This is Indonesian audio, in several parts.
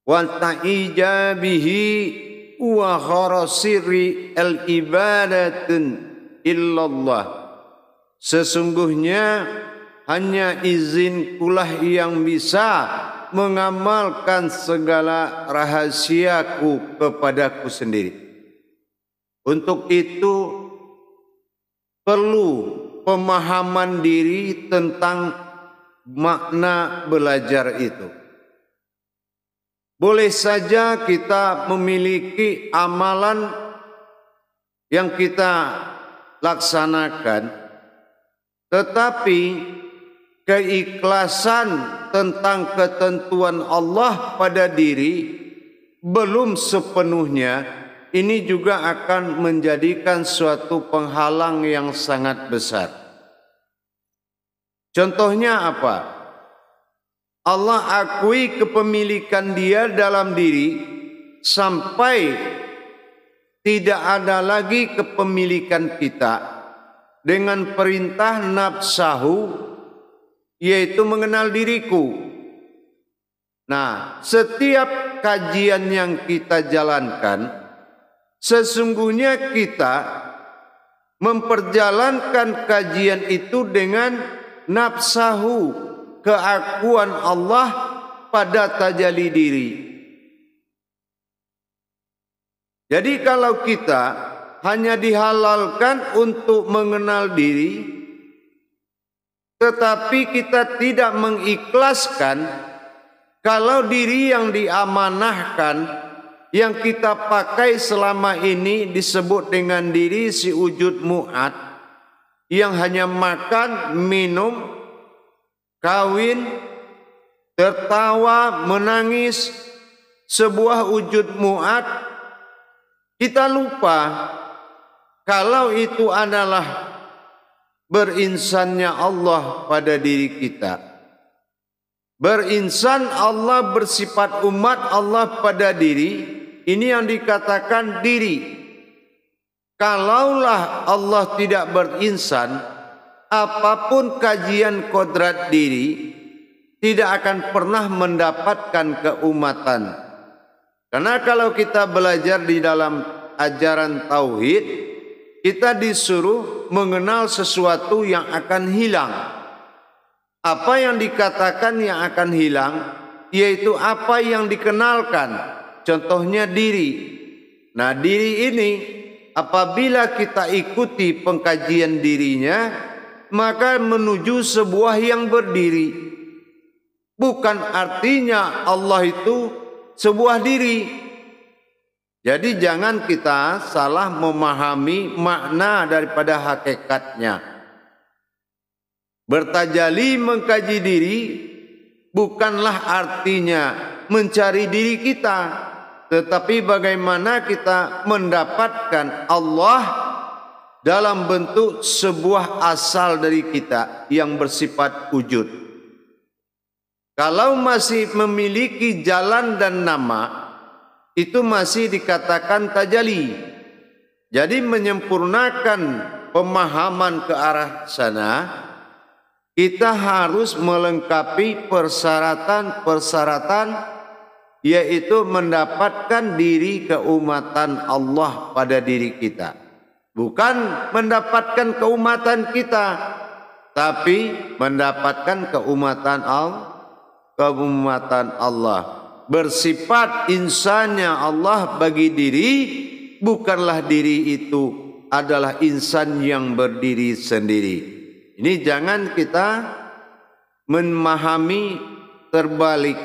wa ta'ijabihi wa kharasiri al-ibadatun illallah. Sesungguhnya hanya izin kulah yang bisa mengamalkan segala rahasiaku kepadaku sendiri. Untuk itu perlu pemahaman diri tentang makna belajar itu. Boleh saja kita memiliki amalan yang kita laksanakan, tetapi keikhlasan tentang ketentuan Allah pada diri belum sepenuhnya. Ini juga akan menjadikan suatu penghalang yang sangat besar. Contohnya apa? Allah akui kepemilikan Dia dalam diri sampai tidak ada lagi kepemilikan kita dengan perintah nafsahu, yaitu mengenal diriku. Nah, setiap kajian yang kita jalankan, sesungguhnya kita memperjalankan kajian itu dengan nafsahu, keakuan Allah pada tajalli diri. Jadi kalau kita hanya dihalalkan untuk mengenal diri, tetapi kita tidak mengikhlaskan kalau diri yang diamanahkan, yang kita pakai selama ini disebut dengan diri si wujud mu'ad, yang hanya makan, minum, kawin, tertawa, menangis, sebuah wujud mu'ad. Kita lupa kalau itu adalah berinsannya Allah pada diri kita. Berinsan Allah, bersifat umat Allah pada diri. Ini yang dikatakan diri. Kalaulah Allah tidak berinsan, apapun kajian kodrat diri tidak akan pernah mendapatkan keumatan. Karena kalau kita belajar di dalam ajaran tauhid, kita disuruh mengenal sesuatu yang akan hilang. Apa yang dikatakan yang akan hilang, yaitu apa yang dikenalkan. Contohnya diri. Nah, diri ini apabila kita ikuti pengkajian dirinya, maka menuju sebuah yang berdiri. Bukan artinya Allah itu sebuah diri. Jadi jangan kita salah memahami makna daripada hakikatnya. Bertajalli mengkaji diri bukanlah artinya mencari diri kita, tetapi bagaimana kita mendapatkan Allah dalam bentuk sebuah asal dari kita yang bersifat wujud. Kalau masih memiliki jalan dan nama, itu masih dikatakan tajalli. Jadi menyempurnakan pemahaman ke arah sana, kita harus melengkapi persyaratan-persyaratan, yaitu mendapatkan diri keumatan Allah pada diri kita. Bukan mendapatkan keumatan kita, tapi mendapatkan keumatan Allah. Bersifat insannya Allah bagi diri, bukanlah diri itu adalah insan yang berdiri sendiri. Ini jangan kita memahami terbalik.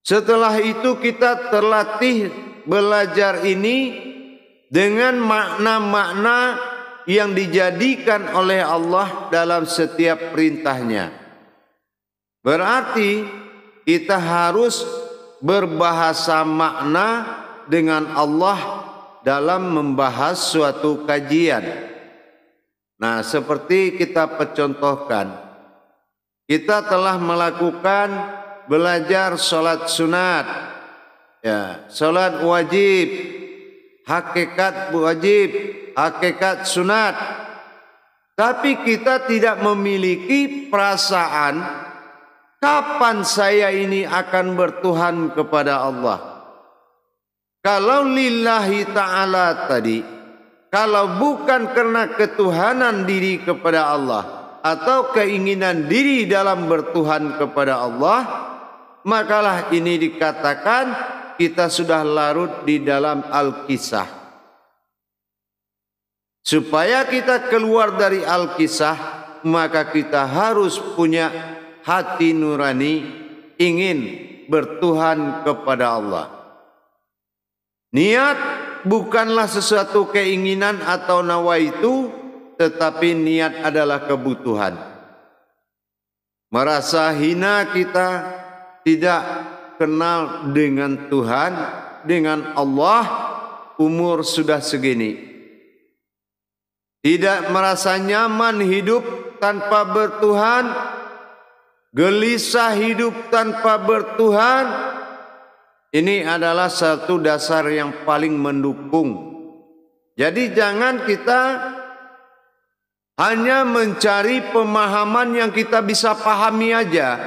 Setelah itu kita terlatih belajar ini dengan makna-makna yang dijadikan oleh Allah dalam setiap perintahnya. Berarti kita harus berbahasa makna dengan Allah dalam membahas suatu kajian. Nah, seperti kita percontohkan, kita telah melakukan belajar sholat sunat, ya, sholat wajib, hakikat wajib, hakikat sunat. Tapi kita tidak memiliki perasaan kapan saya ini akan bertuhan kepada Allah? Kalau lillahi ta'ala tadi, kalau bukan karena ketuhanan diri kepada Allah atau keinginan diri dalam bertuhan kepada Allah, makalah ini dikatakan kita sudah larut di dalam Al-Kisah. Supaya kita keluar dari Al-Kisah, maka kita harus punya hati nurani ingin bertuhan kepada Allah. Niat bukanlah sesuatu keinginan atau nawaitu, tetapi niat adalah kebutuhan. Merasa hina kita tidak kenal dengan Tuhan, dengan Allah, umur sudah segini. Tidak merasa nyaman hidup tanpa bertuhan, gelisah hidup tanpa bertuhan. Ini adalah satu dasar yang paling mendukung. Jadi jangan kita hanya mencari pemahaman yang kita bisa pahami aja.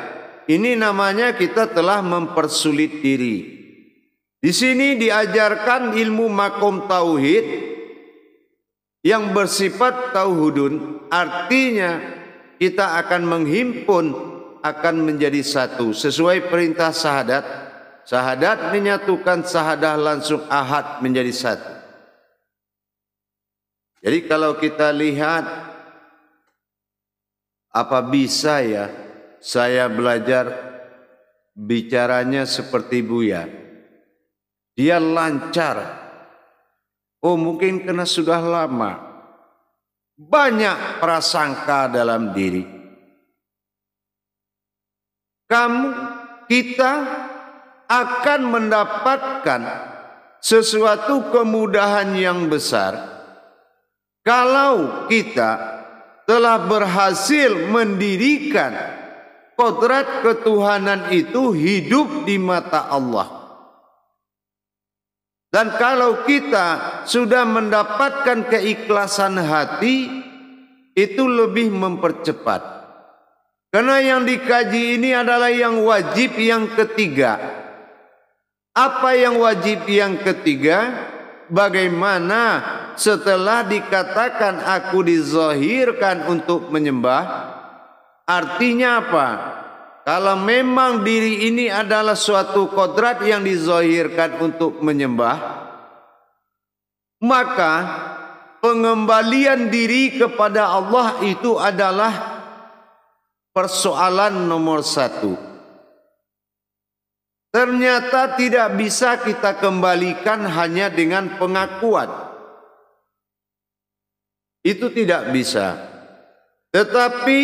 Ini namanya kita telah mempersulit diri. Di sini diajarkan ilmu makom tauhid yang bersifat tauhudun. Artinya kita akan menghimpun, akan menjadi satu sesuai perintah syahadat. Syahadat menyatukan, syahadah langsung ahad menjadi satu. Jadi kalau kita lihat, apa bisa ya saya belajar bicaranya seperti Buya? Dia lancar. Oh, mungkin karena sudah lama. Banyak prasangka dalam diri. Kita akan mendapatkan sesuatu kemudahan yang besar kalau kita telah berhasil mendirikan kodrat ketuhanan itu hidup di mata Allah. Dan kalau kita sudah mendapatkan keikhlasan hati, itu lebih mempercepat. Karena yang dikaji ini adalah yang wajib yang ketiga. Apa yang wajib yang ketiga? Bagaimana setelah dikatakan aku dizahirkan untuk menyembah? Artinya apa? Kalau memang diri ini adalah suatu kodrat yang dizahirkan untuk menyembah, maka pengembalian diri kepada Allah itu adalah persoalan nomor satu. Ternyata tidak bisa kita kembalikan hanya dengan pengakuan. Itu tidak bisa. Tetapi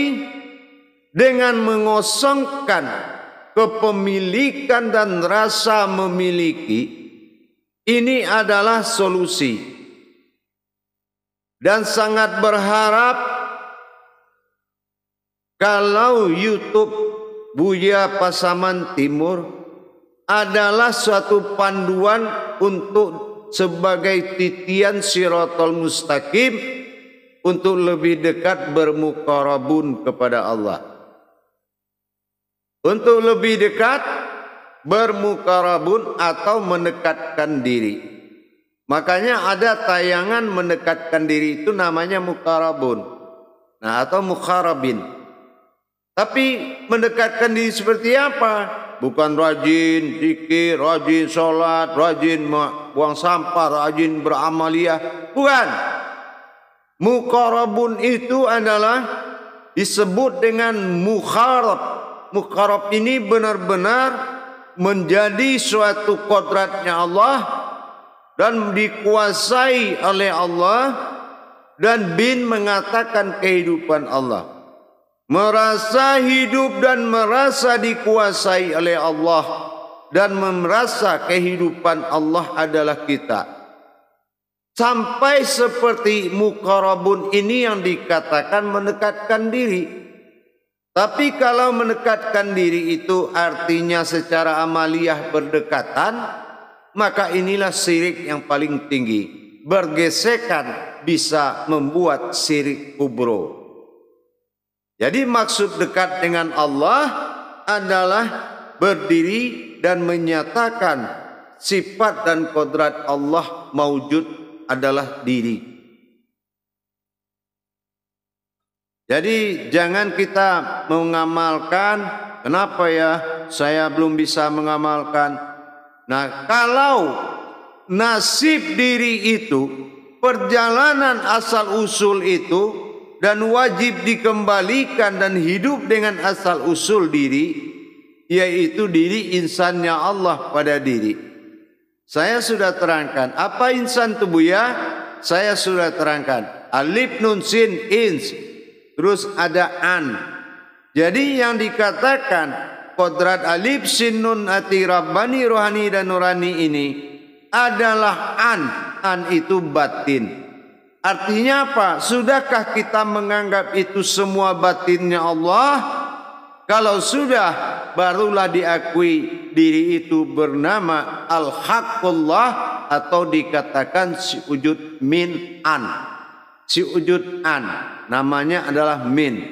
dengan mengosongkan kepemilikan dan rasa memiliki, ini adalah solusi. Dan sangat berharap kalau YouTube Buya Pasaman Timur adalah suatu panduan untuk sebagai titian siratal mustaqim untuk lebih dekat bermuqarabun kepada Allah. Untuk lebih dekat bermuqarabun atau mendekatkan diri. Makanya ada tayangan mendekatkan diri itu namanya muqarabun. Nah, atau muqarabin. Tapi mendekatkan diri seperti apa? Bukan rajin zikir, rajin sholat, rajin buang sampah, rajin beramaliyah. Bukan. Muqarabun itu adalah disebut dengan mukharab. Mukharab ini benar-benar menjadi suatu kodratnya Allah dan dikuasai oleh Allah, dan bin mengatakan kehidupan Allah. Merasa hidup dan merasa dikuasai oleh Allah dan merasa kehidupan Allah adalah kita. Sampai seperti muqarabun ini yang dikatakan mendekatkan diri. Tapi kalau mendekatkan diri itu artinya secara amaliyah berdekatan, maka inilah syirik yang paling tinggi. Bergesekan bisa membuat syirik kubro. Jadi maksud dekat dengan Allah adalah berdiri dan menyatakan sifat dan kodrat Allah maujud adalah diri. Jadi jangan kita mengamalkan, kenapa ya saya belum bisa mengamalkan. Nah, kalau nasib diri itu, perjalanan asal usul itu, dan wajib dikembalikan dan hidup dengan asal usul diri, yaitu diri insannya Allah pada diri. Saya sudah terangkan, apa insan itu Buya? Saya sudah terangkan, alif nun sin ins, terus ada an. Jadi yang dikatakan kodrat alif sin nun ati rabbani rohani dan nurani ini adalah an. An itu batin. Artinya apa? Sudahkah kita menganggap itu semua batinnya Allah? Kalau sudah, barulah diakui diri itu bernama al-haqqullah, atau dikatakan si wujud min an. Si wujud an namanya adalah min.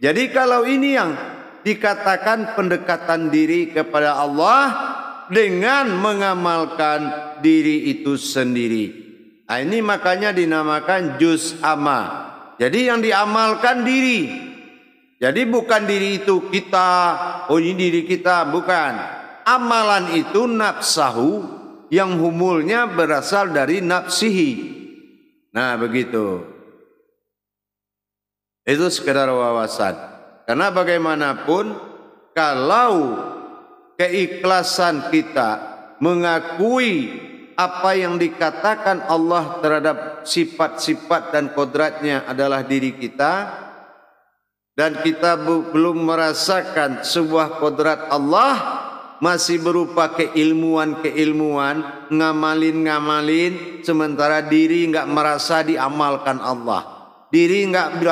Jadi kalau ini yang dikatakan pendekatan diri kepada Allah dengan mengamalkan diri itu sendiri. Nah, ini makanya dinamakan juz amma. Jadi yang diamalkan diri. Jadi bukan diri itu kita, oh ini diri kita, bukan. Amalan itu nafsahu, yang humulnya berasal dari nafsihi. Nah begitu. Itu sekedar wawasan. Karena bagaimanapun, kalau keikhlasan kita mengakui apa yang dikatakan Allah terhadap sifat-sifat dan kodratnya adalah diri kita, dan kita belum merasakan sebuah kodrat Allah, masih berupa keilmuan, ngamalin, sementara diri enggak merasa diamalkan Allah. Diri enggak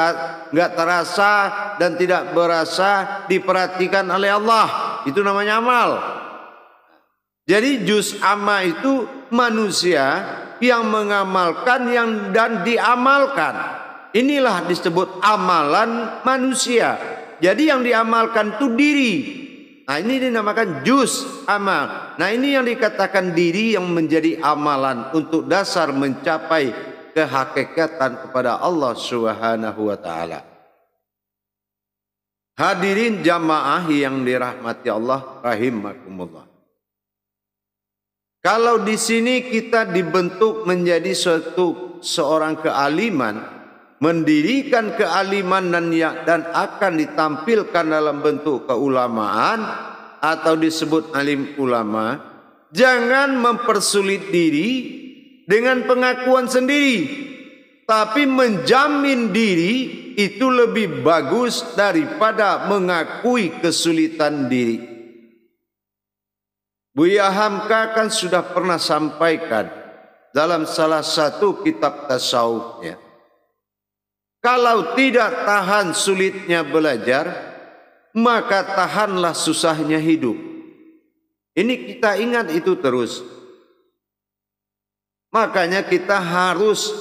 terasa dan tidak berasa diperhatikan oleh Allah. Itu namanya amal. Jadi juz amma itu manusia yang mengamalkan dan diamalkan. Inilah disebut amalan manusia. Jadi yang diamalkan itu diri. Nah ini dinamakan juz amal. Nah ini yang dikatakan diri yang menjadi amalan untuk dasar mencapai kehakikatan kepada Allah Subhanahu wa taala. Hadirin jamaah yang dirahmati Allah rahimakumullah. Kalau di sini kita dibentuk menjadi seorang kealiman, mendirikan kealiman dan akan ditampilkan dalam bentuk keulamaan atau disebut alim ulama, jangan mempersulit diri dengan pengakuan sendiri, tapi menjamin diri itu lebih bagus daripada mengakui kesulitan diri. Buya Hamka kan sudah pernah sampaikan dalam salah satu kitab tasawufnya, kalau tidak tahan sulitnya belajar, maka tahanlah susahnya hidup. Ini kita ingat itu terus. Makanya kita harus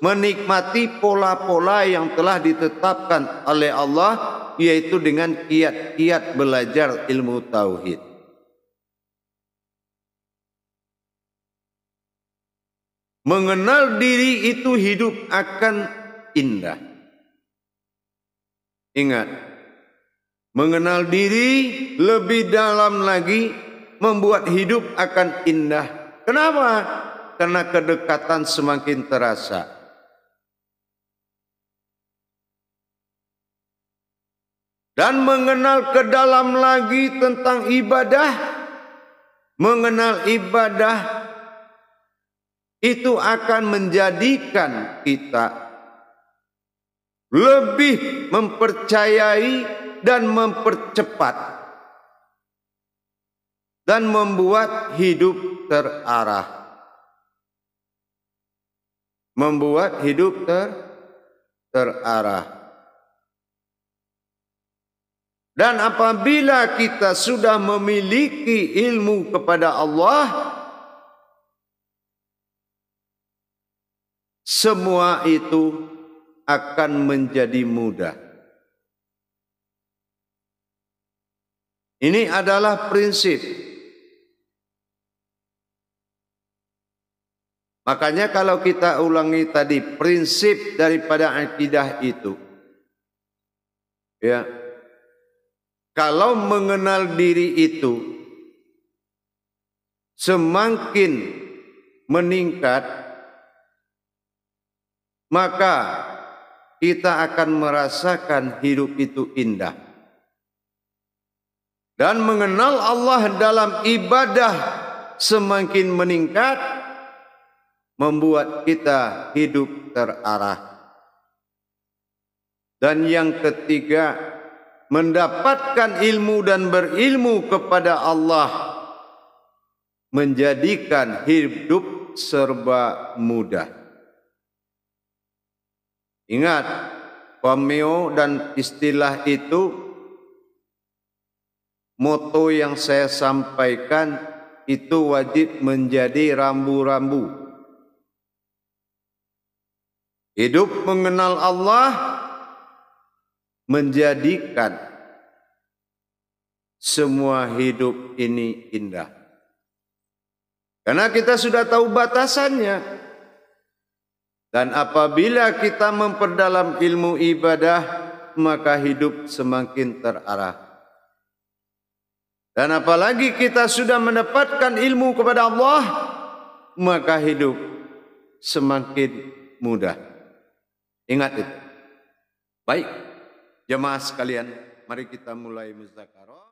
menikmati pola-pola yang telah ditetapkan oleh Allah, yaitu dengan kiat-kiat belajar ilmu tauhid. Mengenal diri itu hidup akan indah. Ingat, mengenal diri lebih dalam lagi membuat hidup akan indah. Kenapa? Karena kedekatan semakin terasa. Dan mengenal ke dalam lagi tentang ibadah, mengenal ibadah itu akan menjadikan kita lebih mempercayai dan mempercepat dan membuat hidup terarah. Membuat hidup terarah. Dan apabila kita sudah memiliki ilmu kepada Allah, semua itu akan menjadi mudah. Ini adalah prinsip. Makanya kalau kita ulangi tadi prinsip daripada akidah itu, ya, kalau mengenal diri itu semakin meningkat, maka kita akan merasakan hidup itu indah. Dan mengenal Allah dalam ibadah semakin meningkat, membuat kita hidup terarah. Dan yang ketiga, mendapatkan ilmu dan berilmu kepada Allah menjadikan hidup serba mudah. Ingat, pameo dan istilah itu, moto yang saya sampaikan itu wajib menjadi rambu-rambu. Hidup mengenal Allah menjadikan semua hidup ini indah. Karena kita sudah tahu batasannya. Dan apabila kita memperdalam ilmu ibadah, maka hidup semakin terarah. Dan apalagi kita sudah mendapatkan ilmu kepada Allah, maka hidup semakin mudah. Ingat itu. Baik, jemaah sekalian, mari kita mulai muzakarah.